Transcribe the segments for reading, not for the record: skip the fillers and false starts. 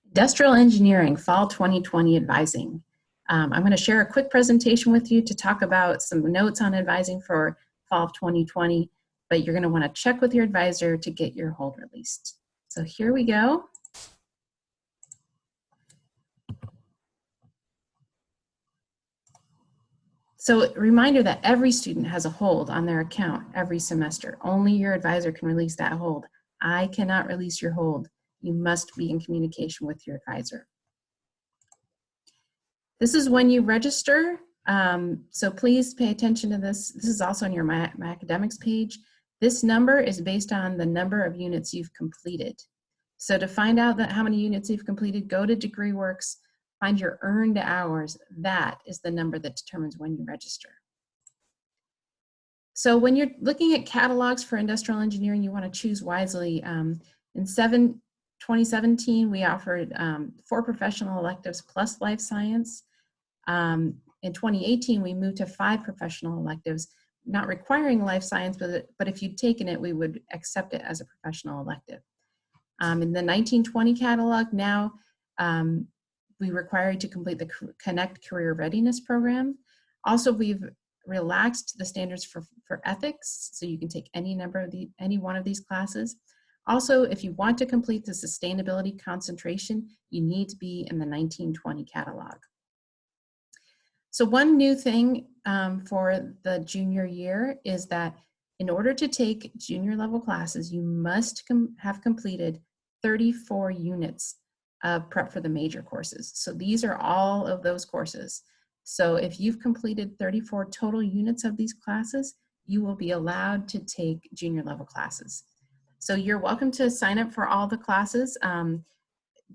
Industrial Engineering, Fall 2020 Advising. I'm going to share a quick presentation with you to talk about some notes on advising for Fall of 2020, but you're going to want to check with your advisor to get your hold released. So here we go. So a reminder that every student has a hold on their account every semester. Only your advisor can release that hold. I cannot release your hold. You must be in communication with your advisor. This is when you register, so please pay attention to this. This is also on your My Academics page. This number is based on the number of units you've completed. So to find out how many units you've completed, go to DegreeWorks, find your earned hours. That is the number that determines when you register. So when you're looking at catalogs for industrial engineering, you want to choose wisely. In 2017, we offered 4 professional electives plus life science. In 2018, we moved to 5 professional electives, not requiring life science, but if you'd taken it, we would accept it as a professional elective. In the 1920 catalog, now we require you to complete the Connect Career Readiness Program. Also, we've relaxed the standards for ethics, so you can take any one of these classes. Also, if you want to complete the sustainability concentration, you need to be in the 1920 catalog. So one new thing for the junior year is that in order to take junior level classes, you must have completed 34 units of prep for the major courses. So these are all of those courses. So if you've completed 34 total units of these classes, you will be allowed to take junior level classes. So you're welcome to sign up for all the classes.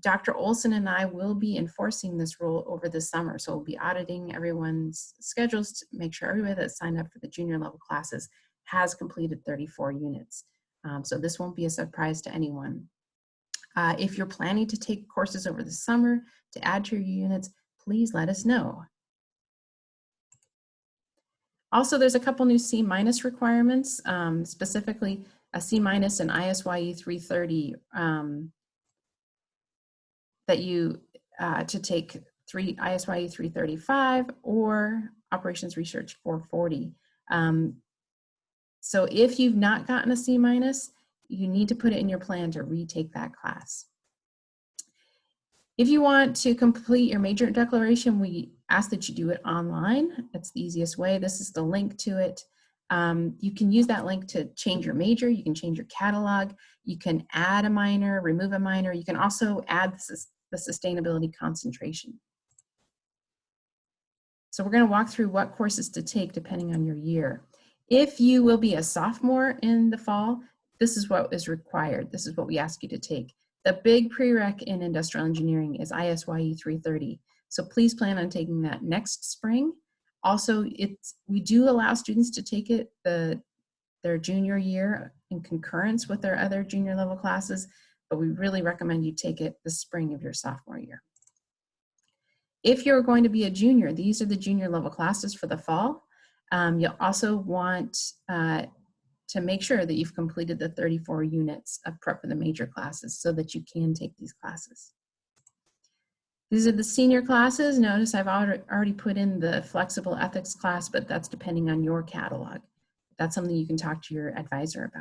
Dr. Olson and I will be enforcing this rule over the summer. So we'll be auditing everyone's schedules to make sure everybody that signed up for the junior level classes has completed 34 units. So this won't be a surprise to anyone. If you're planning to take courses over the summer to add to your units, please let us know. Also, there's a couple new C- requirements, specifically a C- in ISYE 330 that you to take ISYE 335 or Operations Research 440. So if you've not gotten a C-, you need to put it in your plan to retake that class. If you want to complete your major declaration, we ask that you do it online. That's the easiest way. This is the link to it. You can use that link to change your major. You can change your catalog. You can add a minor, remove a minor. You can also add the sustainability concentration. So we're going to walk through what courses to take depending on your year. If you will be a sophomore in the fall, this is what is required. This is what we ask you to take. The big prereq in industrial engineering is ISYE 330. So please plan on taking that next spring. Also, we do allow students to take it their junior year in concurrence with their other junior level classes, but we really recommend you take it the spring of your sophomore year. If you're going to be a junior, these are the junior level classes for the fall. You'll also want to make sure that you've completed the 34 units of prep for the major classes so that you can take these classes. These are the senior classes. Notice I've already put in the flexible ethics class, but that's depending on your catalog. That's something you can talk to your advisor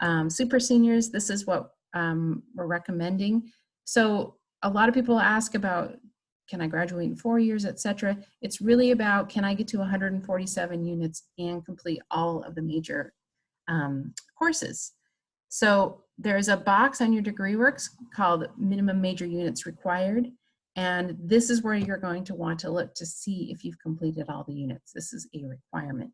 about. Super seniors, this is what we're recommending. So a lot of people ask about, can I graduate in 4 years, etc. It's really about, can I get to 147 units and complete all of the major courses? So there's a box on your DegreeWorks called minimum major units required. And this is where you're going to want to look to see if you've completed all the units. This is a requirement.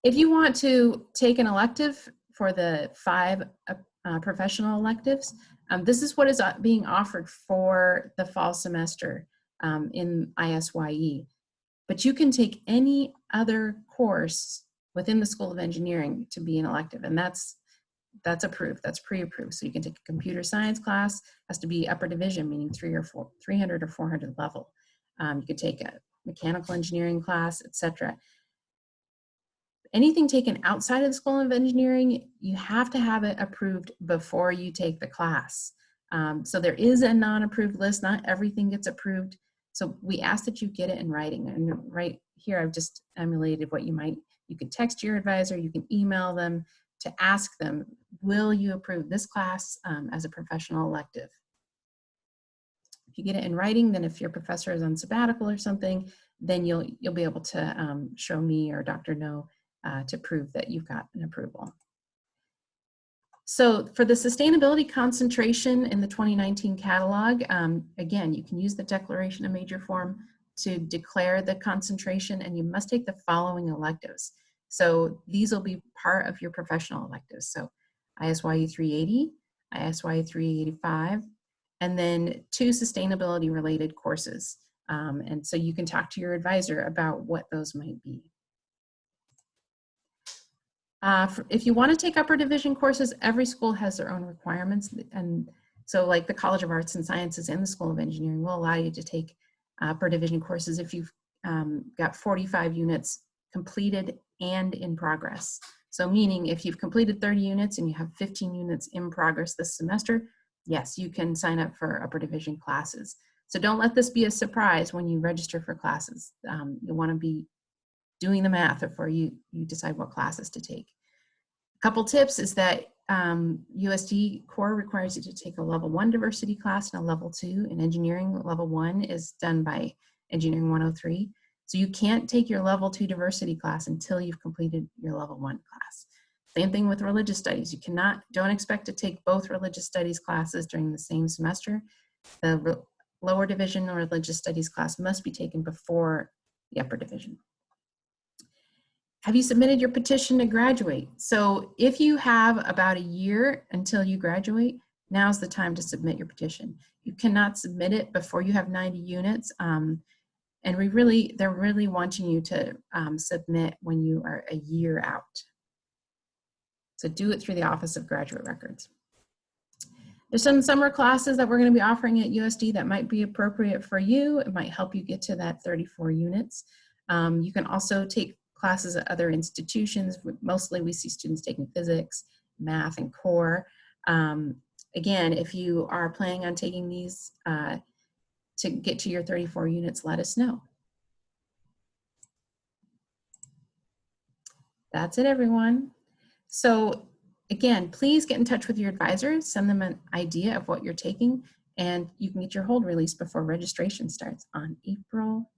If you want to take an elective for the 5 professional electives, this is what is being offered for the fall semester in ISYE. But you can take any other course within the School of Engineering to be an elective, and that's approved, that's pre-approved. So you can take a computer science class, has to be upper division, meaning 300 or 400 level. You could take a mechanical engineering class, etc. Anything taken outside of the School of Engineering, you have to have it approved before you take the class. So there is a non-approved list. Not everything gets approved. So we ask that you get it in writing. And right here, I've just emulated what you can text your advisor, you can email them to ask them, will you approve this class as a professional elective? If you get it in writing, then if your professor is on sabbatical or something, then you'll be able to show me or Dr. No to prove that you've got an approval. So for the sustainability concentration in the 2019 catalog, again, you can use the declaration of major form to declare the concentration, and you must take the following electives. So these will be part of your professional electives. So ISYU 380, ISYU 385, and then 2 sustainability related courses. And so you can talk to your advisor about what those might be. If you want to take upper division courses, every school has their own requirements. And so like the College of Arts and Sciences and the School of Engineering will allow you to take upper division courses if you've got 45 units completed and in progress. So meaning if you've completed 30 units and you have 15 units in progress this semester, yes, you can sign up for upper division classes. So don't let this be a surprise when you register for classes. You want to be doing the math before you decide what classes to take. A couple tips is that USD core requires you to take a level 1 diversity class and a level 2. In engineering, level 1 is done by Engineering 103. So you can't take your level 2 diversity class until you've completed your level 1 class. Same thing with religious studies. You don't expect to take both religious studies classes during the same semester. The lower division religious studies class must be taken before the upper division. Have you submitted your petition to graduate? So if you have about a year until you graduate, now's the time to submit your petition. You cannot submit it before you have 90 units. And they're really wanting you to submit when you are a year out. So do it through the Office of Graduate Records. There's some summer classes that we're going to be offering at USD that might be appropriate for you. It might help you get to that 34 units. You can also take classes at other institutions. Mostly we see students taking physics, math, and core. Again, if you are planning on taking these to get to your 34 units, let us know. That's it, everyone. So again, please get in touch with your advisors, send them an idea of what you're taking, and you can get your hold release before registration starts on April